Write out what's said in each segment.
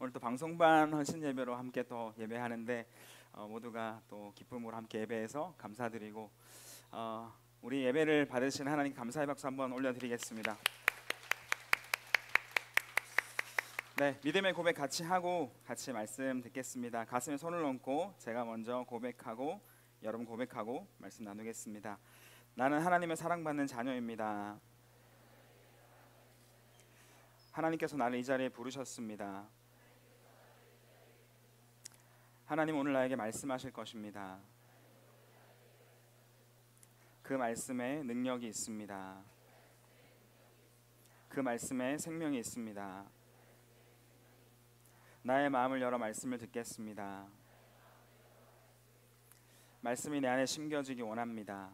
오늘 또 방송반 헌신 예배로 함께 또 예배하는데 모두가 또 기쁨으로 함께 예배해서 감사드리고 우리 예배를 받으신 하나님 감사의 박수 한번 올려드리겠습니다. 네, 믿음의 고백 같이 하고 같이 말씀 듣겠습니다. 가슴에 손을 얹고 제가 먼저 고백하고 여러분 고백하고 말씀 나누겠습니다. 나는 하나님의 사랑받는 자녀입니다. 하나님께서 나를 이 자리에 부르셨습니다. 하나님 오늘 나에게 말씀하실 것입니다. 그 말씀에 능력이 있습니다. 그 말씀에 생명이 있습니다. 나의 마음을 열어 말씀을 듣겠습니다. 말씀이 내 안에 심겨지기 원합니다.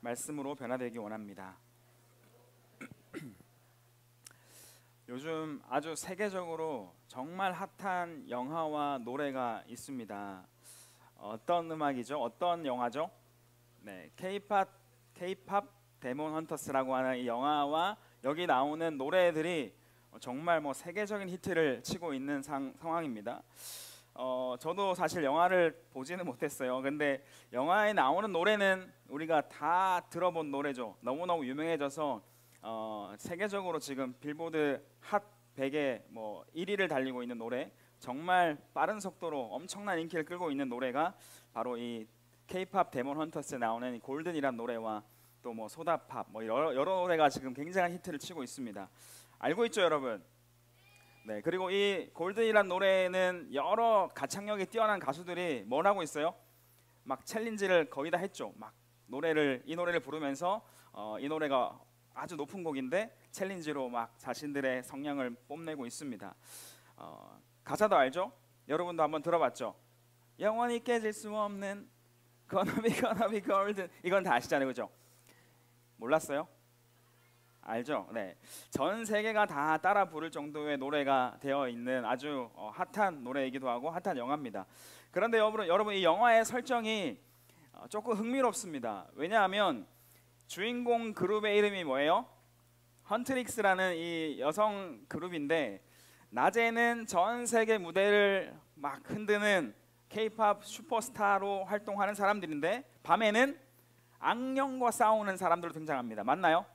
말씀으로 변화되기 원합니다. 요즘 아주 세계적으로 정말 핫한 영화와 노래가 있습니다. 어떤 음악이죠? 어떤 영화죠? 네, K-팝 데몬 헌터스라고 하는 이 영화와 여기 나오는 노래들이 정말 세계적인 히트를 치고 있는 상황입니다. 저도 사실 영화를 보지는 못했어요. 근데 영화에 나오는 노래는 우리가 다 들어본 노래죠. 너무너무 유명해져서 세계적으로 지금 빌보드 핫 100에 1위를 달리고 있는 노래, 정말 빠른 속도로 엄청난 인기를 끌고 있는 노래가 바로 이 K-팝 데몬 헌터스에 나오는 골든이란 노래와 또 소다팝 여러 노래가 지금 굉장한 히트를 치고 있습니다. 알고 있죠, 여러분? 네, 그리고 이 골든이란 노래는 여러 가창력이 뛰어난 가수들이 뭘 하고 있어요? 막 챌린지를 거의 다 했죠. 막 이 노래를 부르면서 이 노래가 아주 높은 곡인데 챌린지로 막 자신들의 성량을 뽐내고 있습니다. 가사도 알죠? 여러분도 한번 들어봤죠? 영원히 깨질 수 없는 gonna be golden. 이건 다 아시잖아요, 그죠? 몰랐어요? 알죠? 네, 전 세계가 다 따라 부를 정도의 노래가 되어 있는 아주 핫한 노래이기도 하고 핫한 영화입니다. 그런데 여러분 이 영화의 설정이 조금 흥미롭습니다. 왜냐하면 주인공 그룹의 이름이 뭐예요? 헌트릭스라는 이 여성 그룹인데, 낮에는 전 세계 무대를 막 흔드는 K-팝 슈퍼스타로 활동하는 사람들인데 밤에는 악령과 싸우는 사람들로 등장합니다. 맞나요?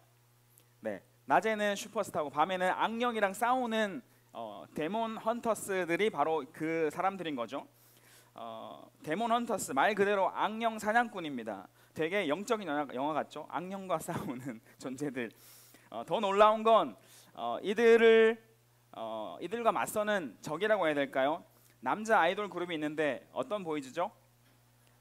네, 낮에는 슈퍼스타고 밤에는 악령이랑 싸우는 데몬 헌터스들이 바로 그 사람들인 거죠. 데몬 헌터스 말 그대로 악령 사냥꾼입니다. 되게 영적인 영화 같죠? 악령과 싸우는 존재들. 더 놀라운 건 이들과 맞서는 적이라고 해야 될까요? 남자 아이돌 그룹이 있는데 어떤 보이즈죠?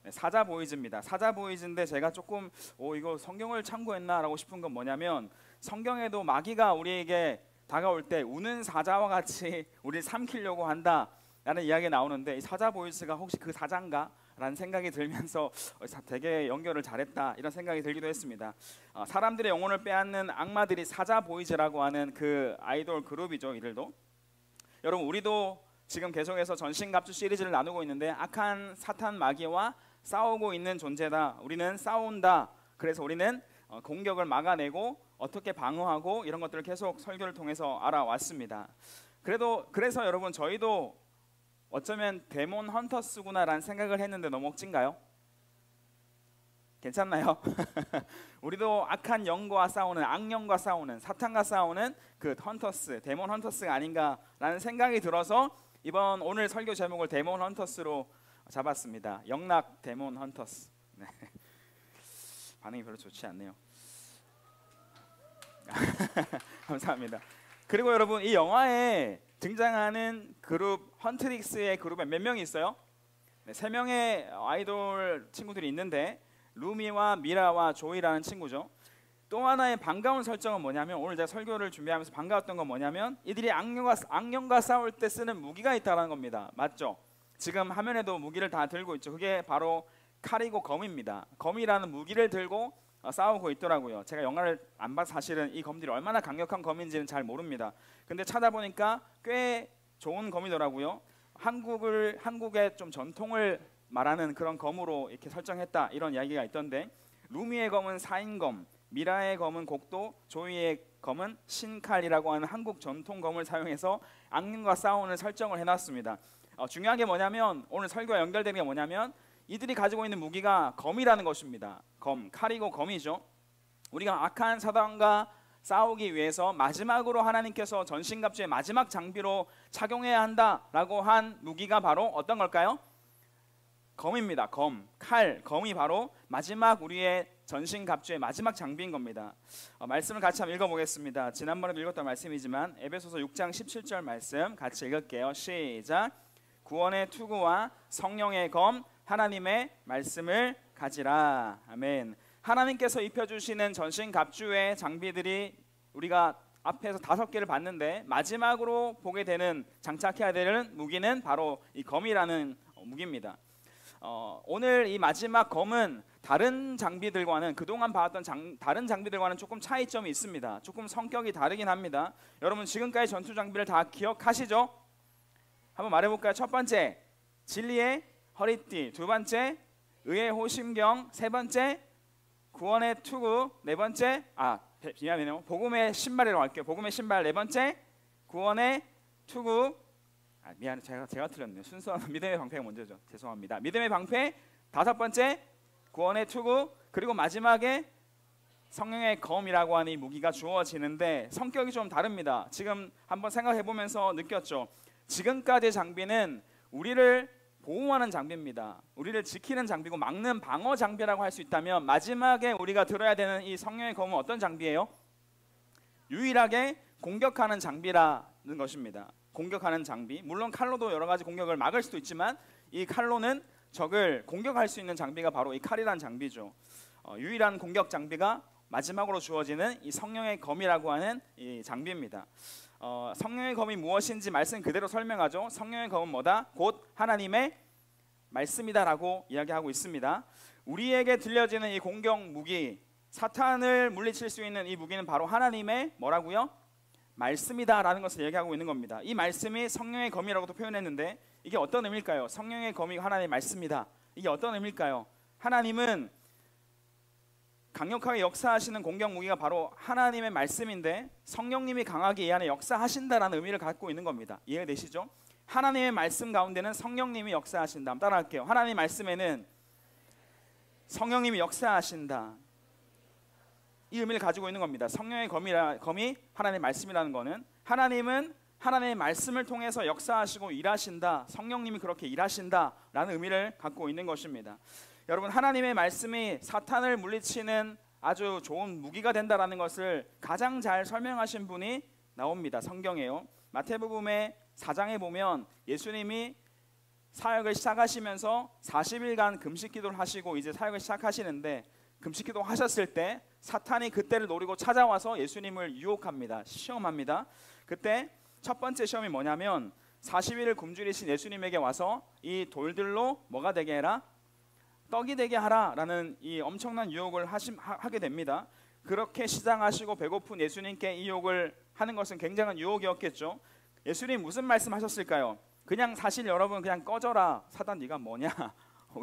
네, 사자 보이즈입니다. 사자 보이즈인데 제가 조금 이거 성경을 참고했나 라고 싶은 건 뭐냐면, 성경에도 마귀가 우리에게 다가올 때 우는 사자와 같이 우리를 삼키려고 한다 라는 이야기가 나오는데, 이 사자 보이즈가 혹시 그 사자인가? 라는 생각이 들면서 되게 연결을 잘했다 이런 생각이 들기도 했습니다. 사람들의 영혼을 빼앗는 악마들이 사자 보이즈라고 하는 그 아이돌 그룹이죠. 이들도. 여러분, 우리도 지금 계속해서 전신갑주 시리즈를 나누고 있는데 악한 사탄 마귀와 싸우고 있는 존재다. 우리는 싸운다. 그래서 우리는 공격을 막아내고 어떻게 방어하고 이런 것들을 계속 설교를 통해서 알아왔습니다. 그래서 여러분, 저희도 어쩌면 데몬 헌터스구나 라는 생각을 했는데 너무 억진가요? 괜찮나요? 우리도 악한 영과 싸우는, 악령과 싸우는, 사탄과 싸우는 그 헌터스, 데몬 헌터스가 아닌가 라는 생각이 들어서 오늘 설교 제목을 데몬 헌터스로 잡았습니다. 영락 데몬 헌터스. 네. 반응이 별로 좋지 않네요. 감사합니다. 그리고 여러분, 이 영화에 등장하는 그룹 헌트릭스의 그룹에 몇 명이 있어요? 네, 3명의 아이돌 친구들이 있는데 루미와 미라와 조이라는 친구죠. 또 하나의 반가운 설정은 뭐냐면, 오늘 제가 설교를 준비하면서 반가웠던 건 뭐냐면, 이들이 악령과 싸울 때 쓰는 무기가 있다는 겁니다. 맞죠? 지금 화면에도 무기를 다 들고 있죠. 그게 바로 칼이고 검입니다. 검이라는 무기를 들고 싸우고 있더라고요. 제가 영화를 안 봐서 사실은 이 검들이 얼마나 강력한 검인지는 잘 모릅니다. 근데 찾아보니까 꽤 좋은 검이더라고요. 한국의 좀 전통을 말하는 그런 검으로 이렇게 설정했다 이런 이야기가 있던데, 루미의 검은 4인검, 미라의 검은 곡도, 조이의 검은 신칼이라고 하는 한국 전통 검을 사용해서 악령과 싸우는 설정을 해놨습니다. 중요한 게 뭐냐면, 오늘 설교와 연결되는 게 뭐냐면, 이들이 가지고 있는 무기가 검이라는 것입니다. 검, 칼이고 검이죠. 우리가 악한 사단과 싸우기 위해서 마지막으로 하나님께서 전신갑주의 마지막 장비로 착용해야 한다라고 한 무기가 바로 어떤 걸까요? 검입니다. 검, 칼, 검이 바로 마지막 우리의 전신갑주의 마지막 장비인 겁니다. 말씀을 같이 한번 읽어보겠습니다. 지난번에도 읽었던 말씀이지만 에베소서 6장 17절 말씀 같이 읽을게요. 시작. 구원의 투구와 성령의 검 하나님의 말씀을 가지라. 아멘. 하나님께서 입혀주시는 전신갑주의 장비들이 우리가 앞에서 5개를 봤는데 마지막으로 보게 되는, 장착해야 되는 무기는 바로 이 검이라는 무기입니다. 오늘 이 마지막 검은 다른 장비들과는, 그동안 봐왔던 다른 장비들과는 조금 차이점이 있습니다. 조금 성격이 다르긴 합니다. 여러분 지금까지 전투 장비를 다 기억하시죠? 한번 말해볼까요? 첫 번째, 진리의 허리띠. 두 번째, 의의 호심경. 세 번째, 구원의 투구. 네 번째, 미안해요. 복음의 신발이라고 할게요. 복음의 신발. 네 번째, 구원의 투구. 미안해, 제가 틀렸네요. 순서는 믿음의 방패가 먼저죠. 죄송합니다. 믿음의 방패. 다섯 번째, 구원의 투구. 그리고 마지막에 성령의 검이라고 하는 이 무기가 주어지는데 성격이 좀 다릅니다. 지금 한번 생각해 보면서 느꼈죠. 지금까지의 장비는 우리를 보호하는 장비입니다. 우리를 지키는 장비고 막는 방어 장비라고 할 수 있다면, 마지막에 우리가 들어야 되는 이 성령의 검은 어떤 장비예요? 유일하게 공격하는 장비라는 것입니다. 공격하는 장비. 물론 칼로도 여러 가지 공격을 막을 수도 있지만 이 칼로는 적을 공격할 수 있는 장비가 바로 이 칼이라는 장비죠. 유일한 공격 장비가 마지막으로 주어지는 이 성령의 검이라고 하는 이 장비입니다. 성령의 검이 무엇인지 말씀 그대로 설명하죠. 성령의 검은 뭐다? 곧 하나님의 말씀이다라고 이야기하고 있습니다. 우리에게 들려지는 이 공격 무기, 사탄을 물리칠 수 있는 이 무기는 바로 하나님의 뭐라고요? 말씀이다라는 것을 얘기하고 있는 겁니다. 이 말씀이 성령의 검이라고도 표현했는데 이게 어떤 의미일까요? 성령의 검이 하나님의 말씀이다. 이게 어떤 의미일까요? 하나님은 강력하게 역사하시는 공격 무기가 바로 하나님의 말씀인데 성령님이 강하게 이 안에 역사하신다라는 의미를 갖고 있는 겁니다. 이해되시죠? 하나님의 말씀 가운데는 성령님이 역사하신다. 한번 따라할게요. 하나님의 말씀에는 성령님이 역사하신다. 이 의미를 가지고 있는 겁니다. 성령의 검이 하나님의 말씀이라는 것은 하나님은 하나님의 말씀을 통해서 역사하시고 일하신다. 성령님이 그렇게 일하신다라는 의미를 갖고 있는 것입니다. 여러분, 하나님의 말씀이 사탄을 물리치는 아주 좋은 무기가 된다라는 것을 가장 잘 설명하신 분이 나옵니다. 성경에요. 마태복음의 4장에 보면 예수님이 사역을 시작하시면서 40일간 금식기도를 하시고 이제 사역을 시작하시는데, 금식기도 하셨을 때 사탄이 그때를 노리고 찾아와서 예수님을 유혹합니다. 시험합니다. 그때 첫 번째 시험이 뭐냐면 40일을 굶주리신 예수님에게 와서 이 돌들로 뭐가 되게 해라? 떡이 되게 하라라는 이 엄청난 유혹을 하게 됩니다. 그렇게 시장하시고 배고픈 예수님께 이 유혹을 하는 것은 굉장한 유혹이었겠죠. 예수님 무슨 말씀하셨을까요? 그냥 사실 여러분 그냥 꺼져라. 사단 네가 뭐냐?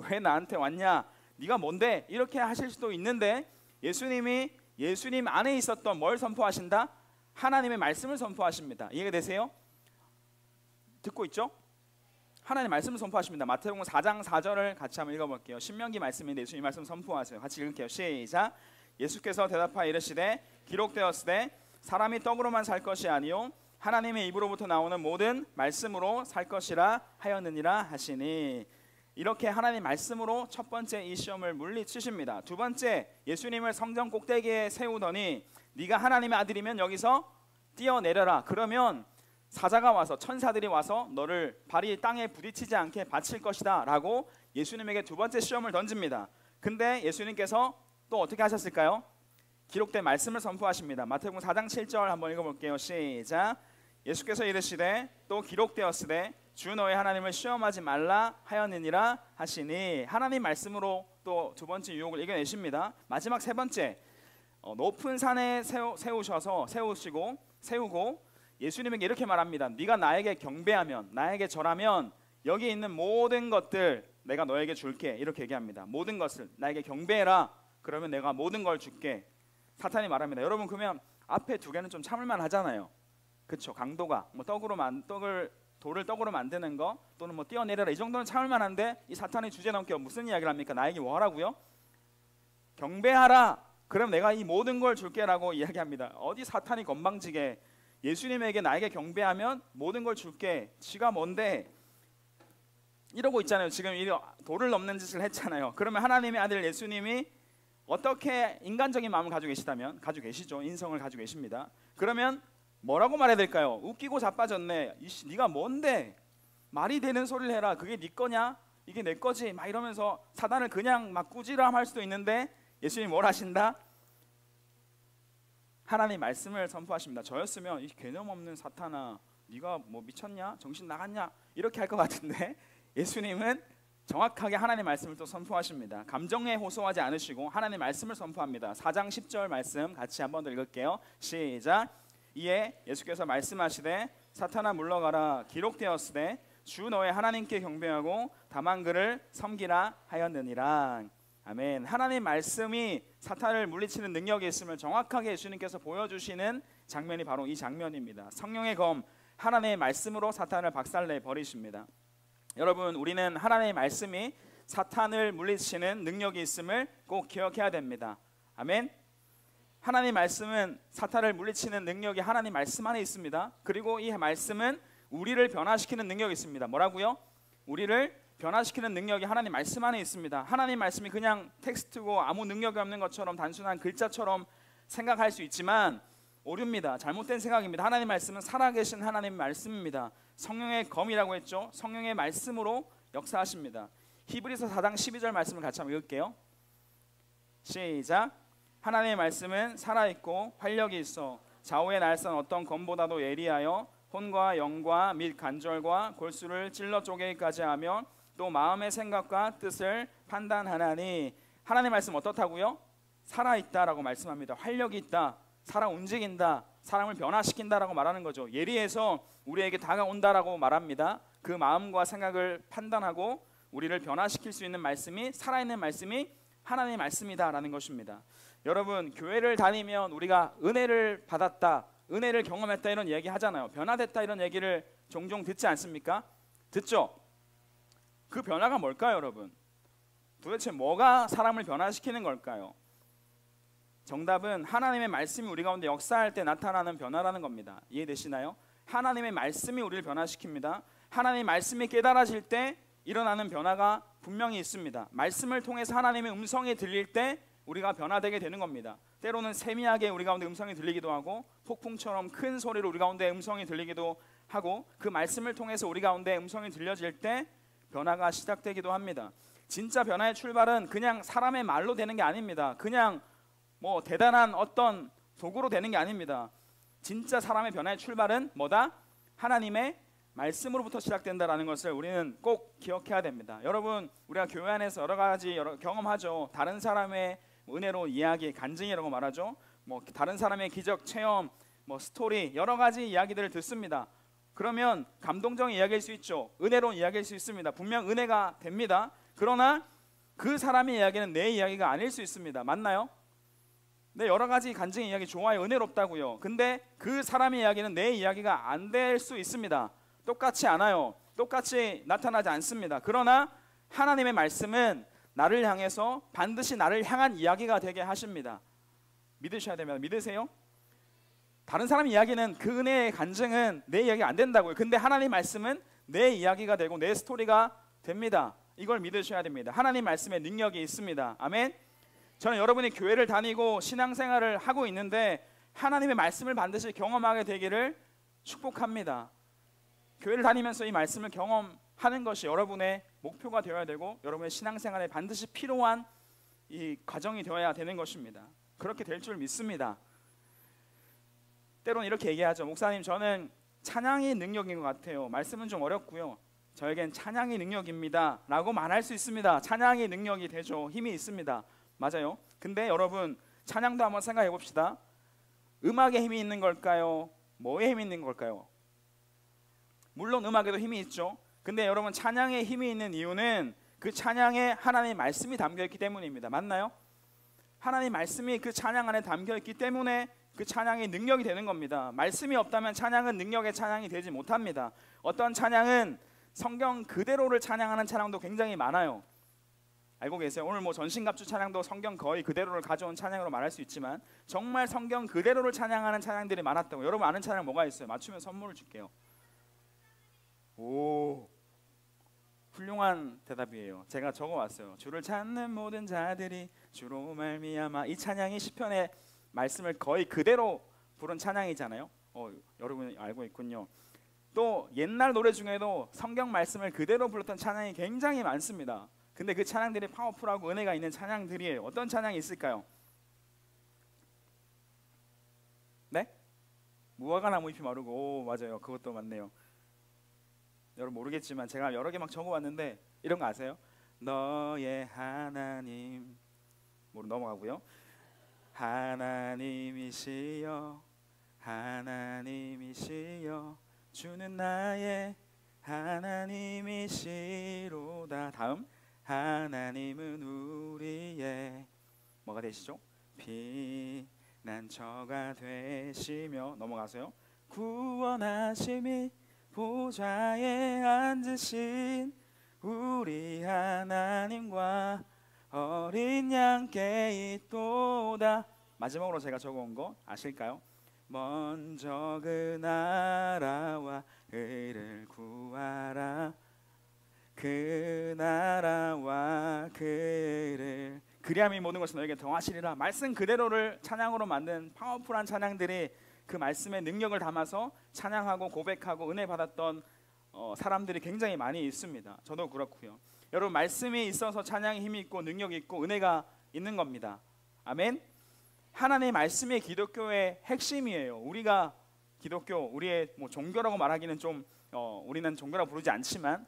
왜 나한테 왔냐? 네가 뭔데? 이렇게 하실 수도 있는데 예수님 안에 있었던 뭘 선포하신다? 하나님의 말씀을 선포하십니다. 이해가 되세요? 듣고 있죠? 하나님의 말씀을 선포하십니다. 마태복음 4장 4절을 같이 한번 읽어볼게요. 신명기 말씀인데 예수님 말씀 선포하세요. 같이 읽을게요. 시작. 예수께서 대답하여 이르시되 기록되었으되 사람이 떡으로만 살 것이 아니요 하나님의 입으로부터 나오는 모든 말씀으로 살 것이라 하였느니라 하시니. 이렇게 하나님 말씀으로 첫 번째 이 시험을 물리치십니다. 두 번째, 예수님을 성전 꼭대기에 세우더니 네가 하나님의 아들이면 여기서 뛰어내려라. 그러면 사자가 와서, 천사들이 와서 너를 발이 땅에 부딪히지 않게 바칠 것이다 라고 예수님에게 두 번째 시험을 던집니다. 근데 예수님께서 또 어떻게 하셨을까요? 기록된 말씀을 선포하십니다. 마태복음 4장 7절 한번 읽어볼게요. 시작. 예수께서 이르시되 또 기록되었으되 주 너의 하나님을 시험하지 말라 하였느니라 하시니. 하나님 말씀으로 또 두 번째 유혹을 이겨내십니다. 마지막 세 번째, 높은 산에 세우고 예수님에게 이렇게 말합니다. 네가 나에게 경배하면, 나에게 절하면 여기 있는 모든 것들 내가 너에게 줄게. 이렇게 얘기합니다. 모든 것을 나에게 경배해라. 그러면 내가 모든 걸 줄게. 사탄이 말합니다. 여러분 그러면 앞에 두 개는 좀 참을만 하잖아요. 그렇죠? 강도가 뭐 돌을 떡으로 만드는 거 또는 뭐 뛰어내려라 이 정도는 참을만한데 이 사탄이 주제 넘겨 무슨 이야기를 합니까? 나에게 뭐 하라고요? 경배하라. 그럼 내가 이 모든 걸 줄게라고 이야기합니다. 어디 사탄이 건방지게 예수님에게 나에게 경배하면 모든 걸 줄게. 지가 뭔데? 이러고 있잖아요. 지금 이 돌을 넘는 짓을 했잖아요. 그러면 하나님의 아들 예수님이 어떻게 인간적인 마음을 가지고 계시다면 가지고 계시죠. 인성을 가지고 계십니다. 그러면 뭐라고 말해야 될까요? 웃기고 자빠졌네. 이씨 네가 뭔데? 말이 되는 소리를 해라. 그게 네 거냐? 이게 내 거지? 막 이러면서 사단을 그냥 막 꾸지람할 수도 있는데 예수님이 뭘 하신다? 하나님 말씀을 선포하십니다. 저였으면 이 개념 없는 사탄아 네가 뭐 미쳤냐? 정신 나갔냐? 이렇게 할 것 같은데 예수님은 정확하게 하나님 말씀을 또 선포하십니다. 감정에 호소하지 않으시고 하나님 말씀을 선포합니다. 4장 10절 말씀 같이 한번 더 읽을게요. 시작. 이에 예수께서 말씀하시되 사탄아 물러가라 기록되었으되 주 너의 하나님께 경배하고 다만 그를 섬기라 하였느니라. 아멘. 하나님 말씀이 사탄을 물리치는 능력이 있음을 정확하게 예수님께서 보여주시는 장면이 바로 이 장면입니다. 성령의 검 하나님의 말씀으로 사탄을 박살내 버리십니다. 여러분 우리는 하나님의 말씀이 사탄을 물리치는 능력이 있음을 꼭 기억해야 됩니다. 아멘. 하나님의 말씀은 사탄을 물리치는 능력이 하나님 말씀 안에 있습니다. 그리고 이 말씀은 우리를 변화시키는 능력이 있습니다. 뭐라고요? 우리를 변화시키는 능력이 하나님 말씀 안에 있습니다. 하나님 말씀이 그냥 텍스트고 아무 능력이 없는 것처럼 단순한 글자처럼 생각할 수 있지만 오류입니다. 잘못된 생각입니다. 하나님 말씀은 살아계신 하나님 말씀입니다. 성령의 검이라고 했죠. 성령의 말씀으로 역사하십니다. 히브리서 4장 12절 말씀을 같이 한번 읽을게요. 시작. 하나님의 말씀은 살아있고 활력이 있어 좌우의 날선 어떤 검보다도 예리하여 혼과 영과 및 관절과 골수를 찔러 쪼개기까지 하며 또 마음의 생각과 뜻을 판단하나니. 하나님의 말씀 어떻다고요? 살아있다라고 말씀합니다. 활력이 있다. 살아 움직인다. 사람을 변화시킨다라고 말하는 거죠. 예리해서 우리에게 다가온다라고 말합니다. 그 마음과 생각을 판단하고 우리를 변화시킬 수 있는 말씀이 살아있는 말씀이 하나님의 말씀이다라는 것입니다. 여러분 교회를 다니면 우리가 은혜를 받았다, 은혜를 경험했다 이런 얘기 하잖아요. 변화됐다 이런 얘기를 종종 듣지 않습니까? 듣죠? 그 변화가 뭘까요 여러분? 도대체 뭐가 사람을 변화시키는 걸까요? 정답은 하나님의 말씀이 우리 가운데 역사할 때 나타나는 변화라는 겁니다. 이해되시나요? 하나님의 말씀이 우리를 변화시킵니다. 하나님의 말씀이 깨달아질 때 일어나는 변화가 분명히 있습니다. 말씀을 통해서 하나님의 음성이 들릴 때 우리가 변화되게 되는 겁니다. 때로는 세미하게 우리 가운데 음성이 들리기도 하고 폭풍처럼 큰 소리로 우리 가운데 음성이 들리기도 하고 그 말씀을 통해서 우리 가운데 음성이 들려질 때 변화가 시작되기도 합니다. 진짜 변화의 출발은 그냥 사람의 말로 되는 게 아닙니다. 그냥 뭐 대단한 어떤 도구로 되는 게 아닙니다. 진짜 사람의 변화의 출발은 뭐다? 하나님의 말씀으로부터 시작된다라는 것을 우리는 꼭 기억해야 됩니다. 여러분 우리가 교회 안에서 여러 가지 경험하죠. 다른 사람의 은혜로 이야기, 간증이라고 말하죠. 뭐 다른 사람의 기적 체험, 뭐 스토리 여러 가지 이야기들을 듣습니다. 그러면 감동적인 이야기일 수 있죠. 은혜로운 이야기일 수 있습니다. 분명 은혜가 됩니다. 그러나 그 사람의 이야기는 내 이야기가 아닐 수 있습니다. 맞나요? 네, 여러 가지 간증 이야기 좋아요. 은혜롭다고요. 근데 그 사람의 이야기는 내 이야기가 안 될 수 있습니다. 똑같지 않아요. 똑같이 나타나지 않습니다. 그러나 하나님의 말씀은 나를 향해서 반드시 나를 향한 이야기가 되게 하십니다. 믿으셔야 됩니다. 믿으세요? 다른 사람 이야기는 그 은혜의 간증은 내 이야기가 안 된다고요. 근데 하나님 말씀은 내 이야기가 되고 내 스토리가 됩니다. 이걸 믿으셔야 됩니다. 하나님 말씀에 능력이 있습니다. 아멘. 저는 여러분이 교회를 다니고 신앙생활을 하고 있는데 하나님의 말씀을 반드시 경험하게 되기를 축복합니다. 교회를 다니면서 이 말씀을 경험하는 것이 여러분의 목표가 되어야 되고 여러분의 신앙생활에 반드시 필요한 이 과정이 되어야 되는 것입니다. 그렇게 될 줄 믿습니다. 때로는 이렇게 얘기하죠. 목사님 저는 찬양이 능력인 것 같아요. 말씀은 좀 어렵고요. 저에겐 찬양이 능력입니다 라고 말할 수 있습니다. 찬양이 능력이 되죠. 힘이 있습니다. 맞아요. 근데 여러분 찬양도 한번 생각해 봅시다. 음악에 힘이 있는 걸까요? 뭐에 힘이 있는 걸까요? 물론 음악에도 힘이 있죠. 근데 여러분 찬양에 힘이 있는 이유는 그 찬양에 하나님의 말씀이 담겨있기 때문입니다. 맞나요? 하나님 말씀이 그 찬양 안에 담겨 있기 때문에 그 찬양이 능력이 되는 겁니다. 말씀이 없다면 찬양은 능력의 찬양이 되지 못합니다. 어떤 찬양은 성경 그대로를 찬양하는 찬양도 굉장히 많아요. 알고 계세요? 오늘 뭐 전신갑주 찬양도 성경 거의 그대로를 가져온 찬양으로 말할 수 있지만 정말 성경 그대로를 찬양하는 찬양들이 많았다고. 여러분 아는 찬양 뭐가 있어요? 맞추면 선물을 줄게요. 오, 훌륭한 대답이에요. 제가 적어왔어요. 주를 찾는 모든 자들이 주로 말미암아. 이 찬양이 시편의 말씀을 거의 그대로 부른 찬양이잖아요. 여러분 알고 있군요. 또 옛날 노래 중에도 성경 말씀을 그대로 불렀던 찬양이 굉장히 많습니다. 근데 그 찬양들이 파워풀하고 은혜가 있는 찬양들이에요. 어떤 찬양이 있을까요? 네? 무화과 나무 잎이 마르고. 오, 맞아요. 그것도 맞네요. 여러분 모르겠지만 제가 여러 개 막 적어왔는데 이런 거 아세요? 너의 하나님, 모르 넘어가고요. 하나님이시여 하나님이시여 주는 나의 하나님이시로다. 다음, 하나님은 우리의 뭐가 되시죠? 피난처가 되시며. 넘어가세요. 구원하심이 보좌에 앉으신 우리 하나님과 어린 양께 있도다. 마지막으로 제가 적어온 거 아실까요? 먼저 그 나라와 그를 구하라. 그 나라와 그를 그리함이 모든 것을 너에게 더하시리라. 말씀 그대로를 찬양으로 만든 파워풀한 찬양들이 그 말씀의 능력을 담아서 찬양하고 고백하고 은혜 받았던 사람들이 굉장히 많이 있습니다. 저도 그렇고요. 여러분 말씀이 있어서 찬양에 힘이 있고 능력이 있고 은혜가 있는 겁니다. 아멘. 하나님의 말씀이 기독교의 핵심이에요. 우리가 기독교, 우리의 뭐 종교라고 말하기는 좀 우리는 종교라고 부르지 않지만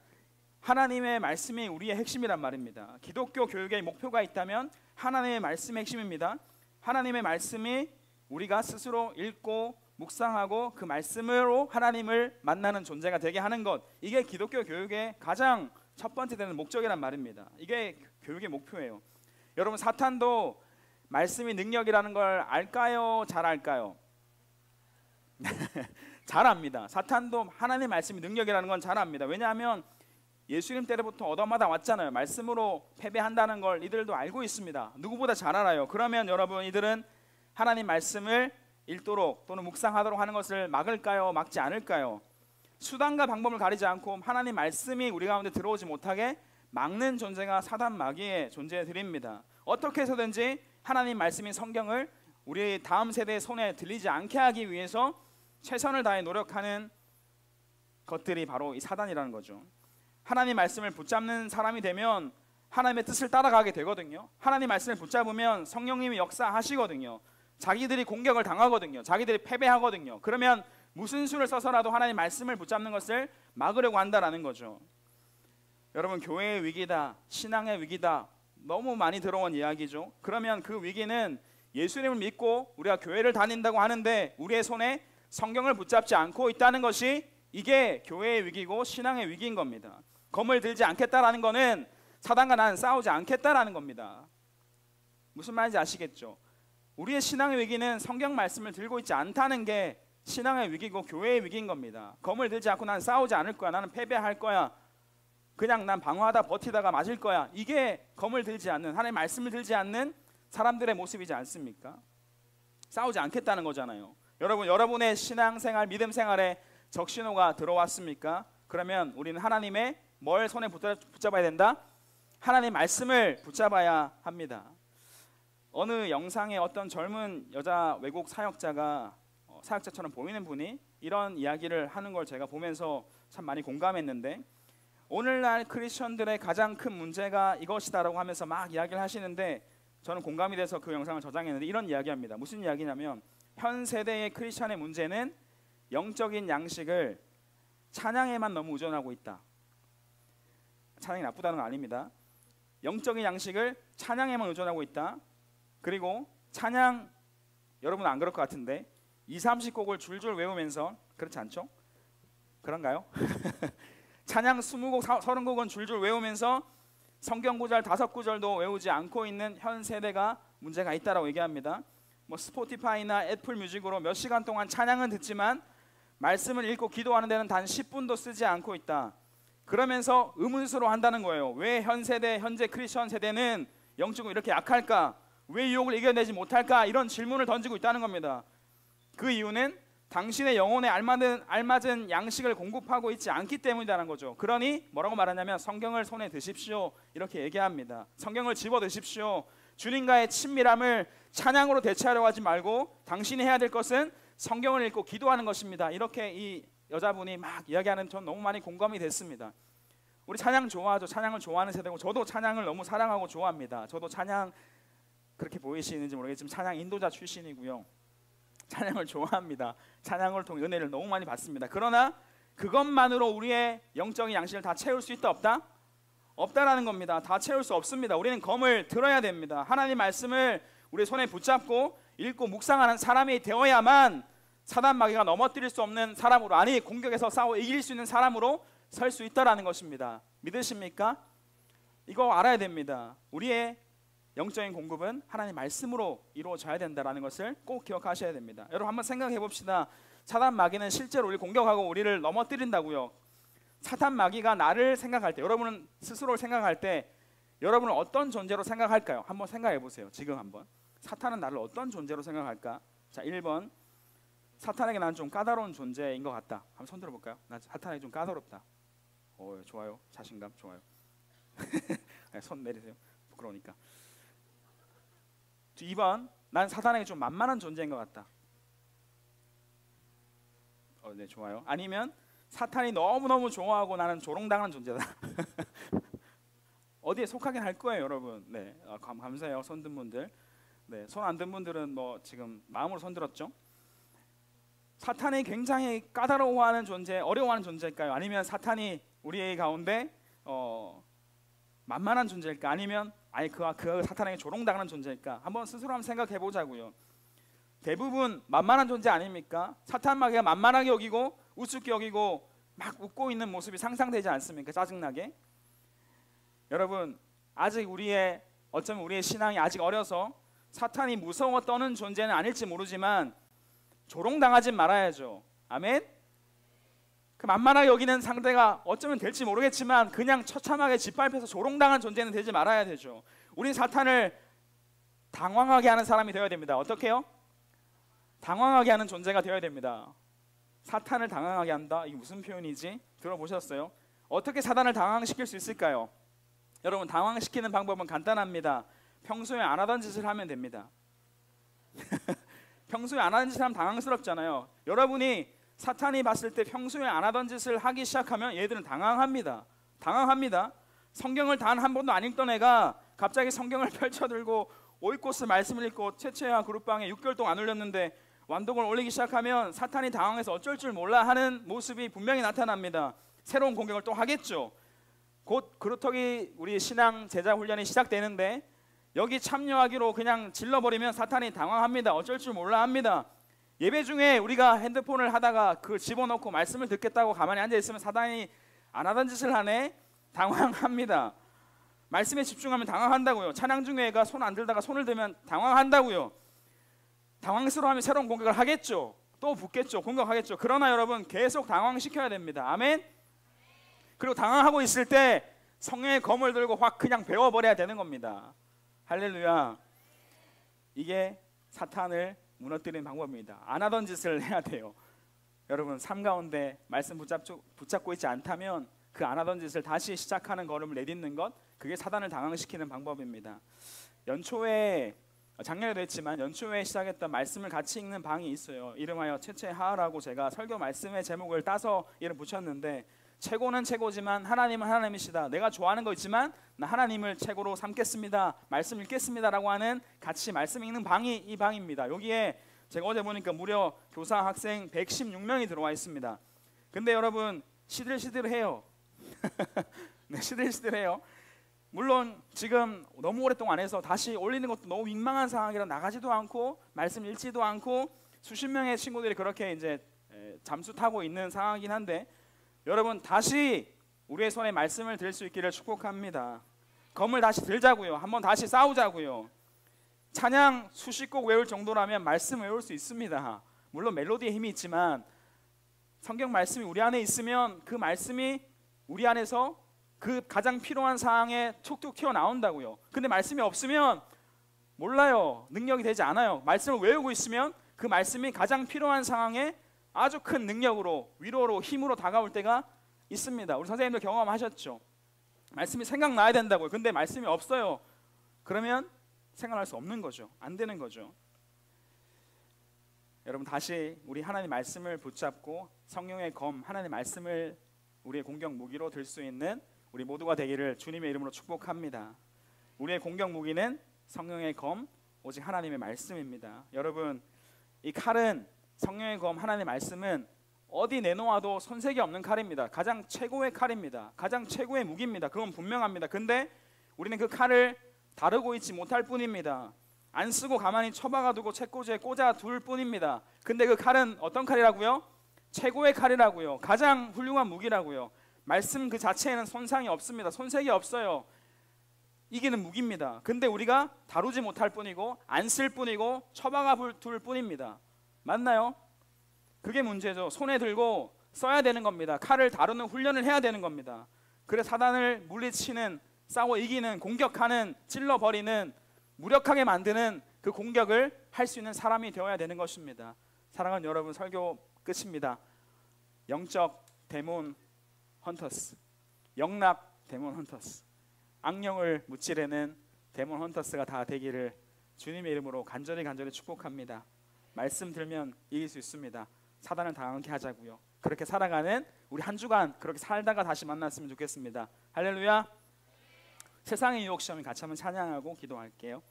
하나님의 말씀이 우리의 핵심이란 말입니다. 기독교 교육의 목표가 있다면 하나님의 말씀의 핵심입니다. 하나님의 말씀이 우리가 스스로 읽고 묵상하고 그 말씀으로 하나님을 만나는 존재가 되게 하는 것, 이게 기독교 교육의 가장 첫 번째 되는 목적이란 말입니다. 이게 교육의 목표예요. 여러분 사탄도 말씀이 능력이라는 걸 알까요? 잘 알까요? 잘 압니다. 사탄도 하나님의 말씀이 능력이라는 건 잘 압니다. 왜냐하면 예수님 때부터 얻어마다 왔잖아요. 말씀으로 패배한다는 걸 이들도 알고 있습니다. 누구보다 잘 알아요. 그러면 여러분 이들은 하나님 말씀을 읽도록 또는 묵상하도록 하는 것을 막을까요? 막지 않을까요? 수단과 방법을 가리지 않고 하나님 말씀이 우리 가운데 들어오지 못하게 막는 존재가 사단 마귀의 존재들입니다. 어떻게 해서든지 하나님 말씀인 성경을 우리 다음 세대의 손에 들리지 않게 하기 위해서 최선을 다해 노력하는 것들이 바로 이 사단이라는 거죠. 하나님 말씀을 붙잡는 사람이 되면 하나님의 뜻을 따라가게 되거든요. 하나님 말씀을 붙잡으면 성령님이 역사하시거든요. 자기들이 공격을 당하거든요. 자기들이 패배하거든요. 그러면 무슨 수를 써서라도 하나님 말씀을 붙잡는 것을 막으려고 한다라는 거죠. 여러분 교회의 위기다, 신앙의 위기다, 너무 많이 들어온 이야기죠. 그러면 그 위기는 예수님을 믿고 우리가 교회를 다닌다고 하는데 우리의 손에 성경을 붙잡지 않고 있다는 것이, 이게 교회의 위기고 신앙의 위기인 겁니다. 검을 들지 않겠다라는 것은 사단과 나는 싸우지 않겠다라는 겁니다. 무슨 말인지 아시겠죠? 우리의 신앙의 위기는 성경 말씀을 들고 있지 않다는 게 신앙의 위기고 교회의 위기인 겁니다. 검을 들지 않고 나는 싸우지 않을 거야, 나는 패배할 거야, 그냥 난 방어하다 버티다가 맞을 거야, 이게 검을 들지 않는, 하나님의 말씀을 들지 않는 사람들의 모습이지 않습니까? 싸우지 않겠다는 거잖아요. 여러분, 여러분의 신앙생활, 믿음생활에 적신호가 들어왔습니까? 그러면 우리는 하나님의 뭘 손에 붙잡아야 된다? 하나님 말씀을 붙잡아야 합니다. 어느 영상에 어떤 젊은 여자 외국 사역자가 사역자처럼 보이는 분이 이런 이야기를 하는 걸 제가 보면서 참 많이 공감했는데, 오늘날 크리스천들의 가장 큰 문제가 이것이다라고 하면서 막 이야기를 하시는데 저는 공감이 돼서 그 영상을 저장했는데 이런 이야기합니다. 무슨 이야기냐면 현 세대의 크리스천의 문제는 영적인 양식을 찬양에만 너무 의존하고 있다. 찬양이 나쁘다는 건 아닙니다. 영적인 양식을 찬양에만 의존하고 있다. 그리고 찬양, 여러분 안 그럴 것 같은데 20-30곡을 줄줄 외우면서, 그렇지 않죠? 그런가요? 찬양 20곡, 30곡은 줄줄 외우면서 성경 구절 5구절도 외우지 않고 있는 현 세대가 문제가 있다라고 얘기합니다. 뭐 스포티파이나 애플 뮤직으로 몇 시간 동안 찬양은 듣지만 말씀을 읽고 기도하는 데는 단 10분도 쓰지 않고 있다. 그러면서 의문스러워 한다는 거예요. 왜 현재 크리스천 세대는 영적으로 이렇게 약할까? 왜 유혹을 이겨내지 못할까? 이런 질문을 던지고 있다는 겁니다. 그 이유는 당신의 영혼에 알맞은 양식을 공급하고 있지 않기 때문이라는 거죠. 그러니 뭐라고 말하냐면 성경을 손에 드십시오 이렇게 얘기합니다. 성경을 집어 드십시오. 주님과의 친밀함을 찬양으로 대체하려고 하지 말고 당신이 해야 될 것은 성경을 읽고 기도하는 것입니다. 이렇게 이 여자분이 막 이야기하는 전 너무 많이 공감이 됐습니다. 우리 찬양 좋아하죠. 찬양을 좋아하는 세대고 저도 찬양을 너무 사랑하고 좋아합니다. 저도 찬양 그렇게 보이시는지 모르겠지만 찬양 인도자 출신이고요. 찬양을 좋아합니다. 찬양을 통해 은혜를 너무 많이 받습니다. 그러나 그것만으로 우리의 영적인 양식을 다 채울 수 있다 없다? 없다라는 겁니다. 다 채울 수 없습니다. 우리는 검을 들어야 됩니다. 하나님 말씀을 우리 손에 붙잡고 읽고 묵상하는 사람이 되어야만 사단 마귀가 넘어뜨릴 수 없는 사람으로, 아니 공격에서 싸워 이길 수 있는 사람으로 설 수 있다라는 것입니다. 믿으십니까? 이거 알아야 됩니다. 우리의 영적인 공급은 하나님 말씀으로 이루어져야 된다는 것을 꼭 기억하셔야 됩니다. 여러분 한번 생각해 봅시다. 사단 마귀는 실제로 우리를 공격하고 우리를 넘어뜨린다고요. 사단 마귀가 나를 생각할 때, 여러분은 스스로를 생각할 때 여러분은 어떤 존재로 생각할까요? 한번 생각해 보세요. 지금 한번 사탄은 나를 어떤 존재로 생각할까? 자, 1번 사탄에게 나는 좀 까다로운 존재인 것 같다. 한번 손 들어볼까요? 나 사탄에게 좀 까다롭다. 좋아요. 자신감 좋아요. 손 내리세요. 부끄러우니까. 2번 난 사탄에게 좀 만만한 존재인 것 같다. 네, 좋아요. 아니면 사탄이 너무너무 좋아하고 나는 조롱당하는 존재다. 어디에 속하긴 할 거예요, 여러분. 네, 감사해요, 손 든 분들. 네, 손 안 든 분들은 뭐 지금 마음으로 손 들었죠. 사탄이 굉장히 까다로워하는 존재, 어려워하는 존재일까요? 아니면 사탄이 우리 가운데 만만한 존재일까? 아니면 아예 그 사탄에게 조롱당하는 존재일까? 한번 스스로 한번 생각해 보자고요. 대부분 만만한 존재 아닙니까? 사탄 마귀가 만만하게 여기고 우습게 여기고 막 웃고 있는 모습이 상상되지 않습니까? 짜증나게. 여러분 아직 어쩌면 우리의 신앙이 아직 어려서 사탄이 무서워 떠는 존재는 아닐지 모르지만 조롱당하진 말아야죠. 아멘? 그 만만하게 여기는 상대가 어쩌면 될지 모르겠지만 그냥 처참하게 짓밟혀서 조롱당한 존재는 되지 말아야 되죠. 우린 사탄을 당황하게 하는 사람이 되어야 됩니다. 어떻게요? 당황하게 하는 존재가 되어야 됩니다. 사탄을 당황하게 한다? 이게 무슨 표현이지? 들어보셨어요? 어떻게 사탄을 당황시킬 수 있을까요? 여러분 당황시키는 방법은 간단합니다. 평소에 안 하던 짓을 하면 됩니다. 평소에 안 하던 짓을 하면 당황스럽잖아요. 여러분이 사탄이 봤을 때 평소에 안 하던 짓을 하기 시작하면 얘들은 당황합니다. 성경을 단 한 번도 안 읽던 애가 갑자기 성경을 펼쳐들고 오이코스 말씀을 읽고 채채와 그룹방에 6개월 동안 안 올렸는데 완독을 올리기 시작하면 사탄이 당황해서 어쩔 줄 몰라 하는 모습이 분명히 나타납니다. 새로운 공격을 또 하겠죠. 곧 그루터기 우리 신앙 제자 훈련이 시작되는데 여기 참여하기로 그냥 질러버리면 사탄이 당황합니다. 어쩔 줄 몰라 합니다. 예배 중에 우리가 핸드폰을 하다가 그걸 집어넣고 말씀을 듣겠다고 가만히 앉아있으면 사탄이 안 하던 짓을 하네? 당황합니다. 말씀에 집중하면 당황한다고요. 찬양 중에 애가 손 안 들다가 손을 들면 당황한다고요. 당황스러워하면 새로운 공격을 하겠죠. 또 붙겠죠. 공격하겠죠. 그러나 여러분 계속 당황시켜야 됩니다. 아멘? 그리고 당황하고 있을 때 성령의 검을 들고 확 그냥 베어버려야 되는 겁니다. 할렐루야. 이게 사탄을 무너뜨리는 방법입니다. 안 하던 짓을 해야 돼요. 여러분 삶 가운데 말씀 붙잡고 있지 않다면 그 안 하던 짓을 다시 시작하는 걸음을 내딛는 것, 그게 사탄을 당황시키는 방법입니다. 연초에 작년에도 했지만 연초에 시작했던 말씀을 같이 읽는 방이 있어요. 이름하여 채채하라고 제가 설교 말씀의 제목을 따서 이름 붙였는데 최고는 최고지만 하나님은 하나님이시다. 내가 좋아하는 거 있지만 나 하나님을 최고로 삼겠습니다. 말씀 읽겠습니다 라고 하는 같이 말씀 읽는 방이 이 방입니다. 여기에 제가 어제 보니까 무려 교사 학생 116명이 들어와 있습니다. 근데 여러분 시들시들해요. 네, 시들시들해요. 물론 지금 너무 오랫동안 해서 다시 올리는 것도 너무 민망한 상황이라 나가지도 않고 말씀 읽지도 않고 수십 명의 친구들이 그렇게 이제 잠수 타고 있는 상황이긴 한데 여러분 다시 우리의 손에 말씀을 드릴 수 있기를 축복합니다. 검을 다시 들자고요. 한번 다시 싸우자고요. 찬양 수십 곡 외울 정도라면 말씀 외울 수 있습니다. 물론 멜로디에 힘이 있지만 성경 말씀이 우리 안에 있으면 그 말씀이 우리 안에서 그 가장 필요한 상황에 툭툭 튀어나온다고요. 근데 말씀이 없으면 몰라요. 능력이 되지 않아요. 말씀을 외우고 있으면 그 말씀이 가장 필요한 상황에 아주 큰 능력으로, 위로로, 힘으로 다가올 때가 있습니다. 우리 선생님도 경험하셨죠. 말씀이 생각나야 된다고요. 근데 말씀이 없어요. 그러면 생각할 수 없는 거죠. 안 되는 거죠. 여러분, 다시 우리 하나님 말씀을 붙잡고 성령의 검, 하나님 말씀을 우리의 공격 무기로 들 수 있는 우리 모두가 되기를 주님의 이름으로 축복합니다. 우리의 공격 무기는 성령의 검, 오직 하나님의 말씀입니다. 여러분, 이 칼은, 성령의 검, 하나님의 말씀은 어디 내놓아도 손색이 없는 칼입니다. 가장 최고의 칼입니다. 가장 최고의 무기입니다. 그건 분명합니다. 근데 우리는 그 칼을 다루고 있지 못할 뿐입니다. 안 쓰고 가만히 처박아 두고 책꽂이에 꽂아 둘 뿐입니다. 근데 그 칼은 어떤 칼이라고요? 최고의 칼이라고요. 가장 훌륭한 무기라고요. 말씀 그 자체에는 손상이 없습니다. 손색이 없어요. 이기는 무기입니다. 근데 우리가 다루지 못할 뿐이고 안 쓸 뿐이고 처박아 둘 뿐입니다. 맞나요? 그게 문제죠. 손에 들고 써야 되는 겁니다. 칼을 다루는 훈련을 해야 되는 겁니다. 그래 사단을 물리치는, 싸워 이기는, 공격하는, 찔러버리는, 무력하게 만드는 그 공격을 할 수 있는 사람이 되어야 되는 것입니다. 사랑하는 여러분, 설교 끝입니다. 영적 데몬 헌터스, 영락 데몬 헌터스, 악령을 무찌르는 데몬 헌터스가 다 되기를 주님의 이름으로 간절히 축복합니다. 말씀 들면 이길 수 있습니다. 사단을 당하게 하자고요. 그렇게 살아가는 우리 한 주간 그렇게 살다가 다시 만났으면 좋겠습니다. 할렐루야. 세상의 유혹 시험을 같이 한번 찬양하고 기도할게요.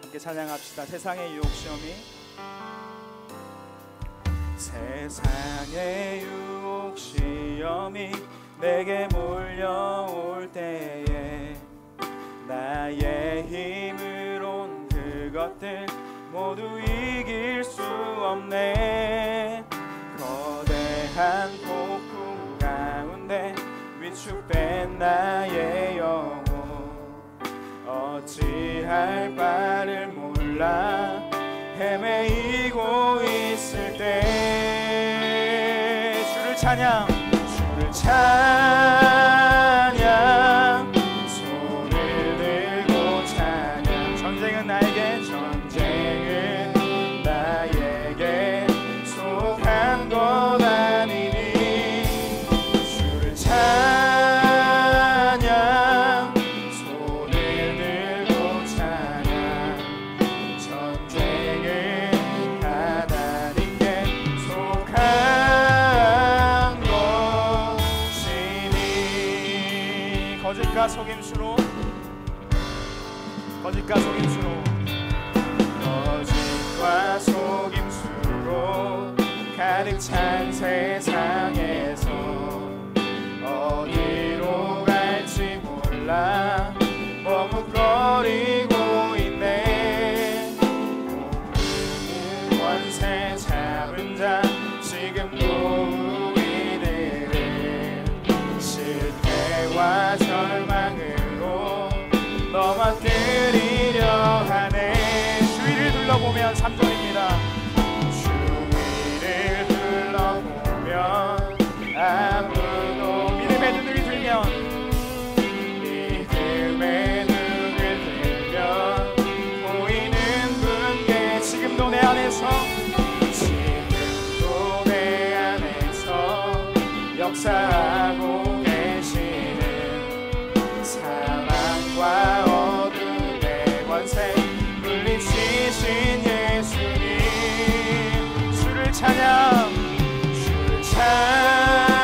함께 찬양합시다. 세상의 유혹 시험이, 세상의 유혹 시험이 내게 몰려올 때에 나의 힘으론 그것들 모두 이길 수 없네. 거대한 폭풍 가운데 위축된 나의 영혼, 어찌할 바를 몰라 헤매이고 있을 때 주를 찬양, 주를 찬양, 손을 들고 찬양. 전쟁은 나에게, 전쟁은 나에게 속한 것 아니니 주를 찬양, 손을 들고 찬양. 전쟁은 하나님께 속한 것이니. 거짓과 속임수로, 거짓과 속임수로, 거짓과 속임수로 가득 찬 세상에서 어디로 갈지 몰라 머뭇거리고 있네. 모르는 권세 잡은 자 지금도 우리들을 실패와 절망으로 넘어뜨리려 하네. 주위를 둘러보면 3절입니다. 주위를 둘러보면 아무도, 믿음의 눈을 들면, 믿음의 눈을 들면 보이는 분께 지금도 내 안에서, 지금도 내 안에서 역사하고 계시는 사랑과 어둠의 권세 물리치신 예수님. 주를 찬양, 주를 찬양,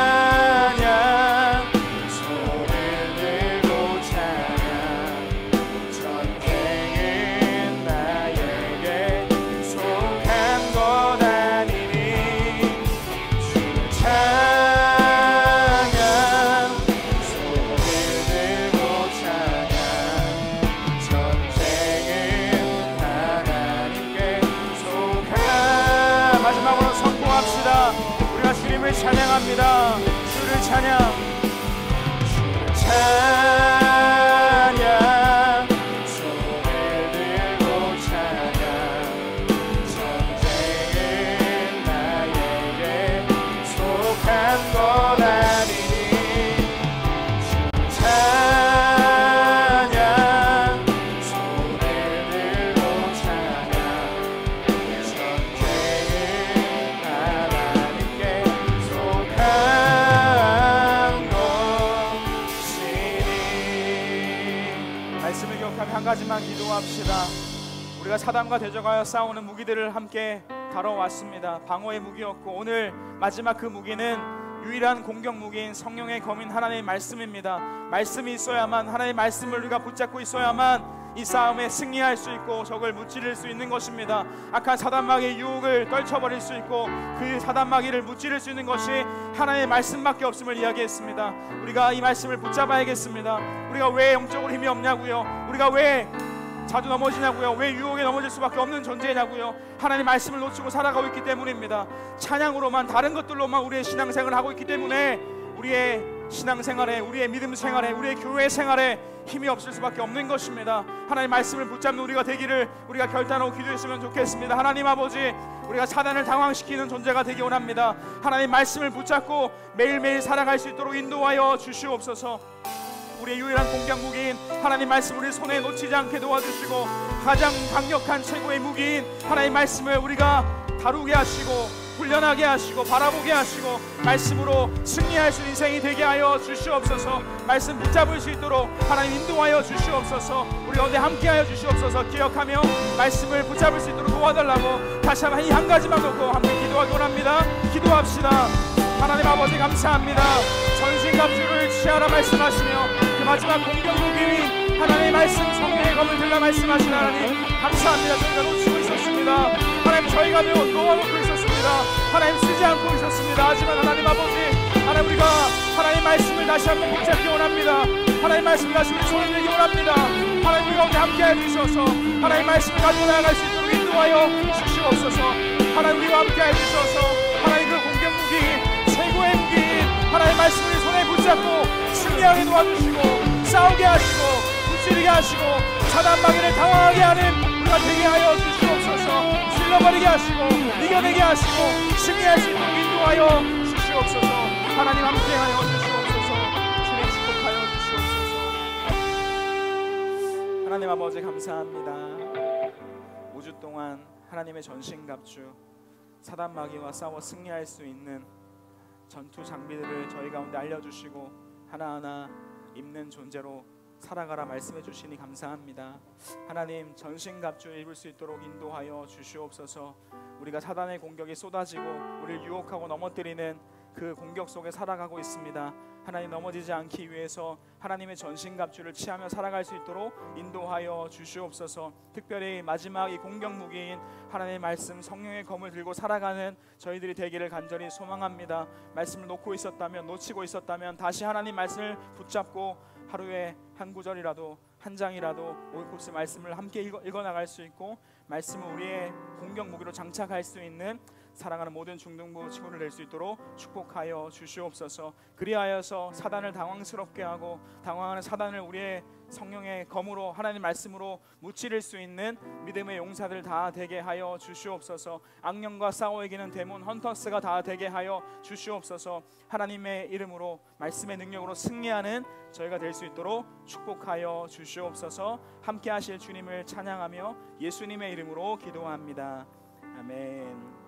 손을 들고 찬양. 전쟁은 나에게 속한 것 아니니 주를 찬양, 찬양합니다. 주를 찬양. 손을 들고 찬양. 전쟁은 나에게 속한 것 아니니. 찬양. 손을 들고 찬양. 전쟁은 하나님께 속한 것이니. 말씀을 기억하며 한 가지만 기도합시다. 우리가 사단과 대적하여 싸우는 무기들을 함께 다뤄왔습니다. 방어의 무기였고 오늘 마지막 그 무기는 유일한 공격 무기인 성령의 검인 하나님의 말씀입니다. 말씀이 있어야만, 하나님의 말씀을 우리가 붙잡고 있어야만 이 싸움에 승리할 수 있고 적을 무찌를 수 있는 것입니다. 악한 사단마귀의 유혹을 떨쳐버릴 수 있고 그 사단마귀를 무찌를 수 있는 것이 하나님의 말씀밖에 없음을 이야기했습니다. 우리가 이 말씀을 붙잡아야겠습니다. 우리가 왜 영적으로 힘이 없냐고요? 우리가 왜 자주 넘어지냐고요? 왜 유혹에 넘어질 수밖에 없는 존재냐고요? 하나님 말씀을 놓치고 살아가고 있기 때문입니다. 찬양으로만, 다른 것들로만 우리의 신앙생활을 하고 있기 때문에 우리의 신앙생활에, 우리의 믿음 생활에, 우리의 교회 생활에 힘이 없을 수밖에 없는 것입니다. 하나님 말씀을 붙잡는 우리가 되기를 우리가 결단하고 기도했으면 좋겠습니다. 하나님 아버지, 우리가 사단을 당황시키는 존재가 되기 원합니다. 하나님 말씀을 붙잡고 매일매일 살아갈 수 있도록 인도하여 주시옵소서. 우리의 유일한 공격 무기인 하나님 말씀 우리 손에 놓치지 않게 도와주시고 가장 강력한 최고의 무기인 하나님 말씀을 우리가 다루게 하시고 훈련하게 하시고 바라보게 하시고 말씀으로 승리할 수 있는 인생이 되게 하여 주시옵소서. 말씀 붙잡을 수 있도록 하나님 인도하여 주시옵소서. 우리 어디 함께하여 주시옵소서. 기억하며 말씀을 붙잡을 수 있도록 도와달라고 다시 한번 이 한 가지만 놓고 함께 기도하기 원합니다. 기도합시다. 하나님 아버지 감사합니다. 전신갑주를 취하라 말씀하시며 그 마지막 공격 무기인 하나님의 말씀 성령의 검을 들라 말씀하신 하나님 감사합니다. 저희가 놓치고 있었습니다. 하나님 저희가 놓아놓고 있었습니다. 하나님 쓰지 않고 있었습니다. 하지만 하나님 아버지, 하나님 우리가 하나님 말씀을 다시 한번 붙잡기 원합니다. 하나님 말씀을 다시 우리 손에 들기 원합니다. 하나님 우리가 오늘 함께해 주셔서 하나님 말씀을 가지고 나아갈 수 있도록 인도하여 주시옵소서. 하나님 우리와 함께해 주셔서 하나님 그 공격 무기 최고의 무기인 하나님 말씀을 손에 붙잡고 승리하게 도와주시고 싸우게 하시고 무찌르게 하시고 사단마귀를 당황하게 하는 우리가 되게 하여 주시옵소서. 질러버리게 하시고 이겨내게 하시고 승리할 수 있도록 인도하여 주시옵소서. 하나님 함께하여 주시옵소서. 주님 축복하여 주시옵소서. 하나님 아버지 감사합니다. 5주 동안 하나님의 전신갑주 사단마귀와 싸워 승리할 수 있는 전투 장비들을 저희 가운데 알려주시고 하나하나 입는 존재로 살아가라 말씀해 주시니 감사합니다. 하나님 전신갑주 입을 수 있도록 인도하여 주시옵소서. 우리가 사단의 공격이 쏟아지고 우리를 유혹하고 넘어뜨리는 그 공격 속에 살아가고 있습니다. 하나님 넘어지지 않기 위해서 하나님의 전신갑주를 취하며 살아갈 수 있도록 인도하여 주시옵소서. 특별히 마지막 이 공격 무기인 하나님의 말씀 성령의 검을 들고 살아가는 저희들이 되기를 간절히 소망합니다. 말씀을 놓고 있었다면, 놓치고 있었다면 다시 하나님 말씀을 붙잡고 하루에 한 구절이라도 한 장이라도 오이코스 말씀을 함께 읽어나갈 수 있고 말씀을 우리의 공격 무기로 장착할 수 있는 사랑하는 모든 중등부 친구를 낼 수 있도록 축복하여 주시옵소서. 그리하여서 사단을 당황스럽게 하고 당황하는 사단을 우리의 성령의 검으로 하나님 말씀으로 무찌를 수 있는 믿음의 용사들 다 되게 하여 주시옵소서. 악령과 싸워 이기는 데몬 헌터스가 다 되게 하여 주시옵소서. 하나님의 이름으로 말씀의 능력으로 승리하는 저희가 될 수 있도록 축복하여 주시옵소서. 함께 하실 주님을 찬양하며 예수님의 이름으로 기도합니다. 아멘.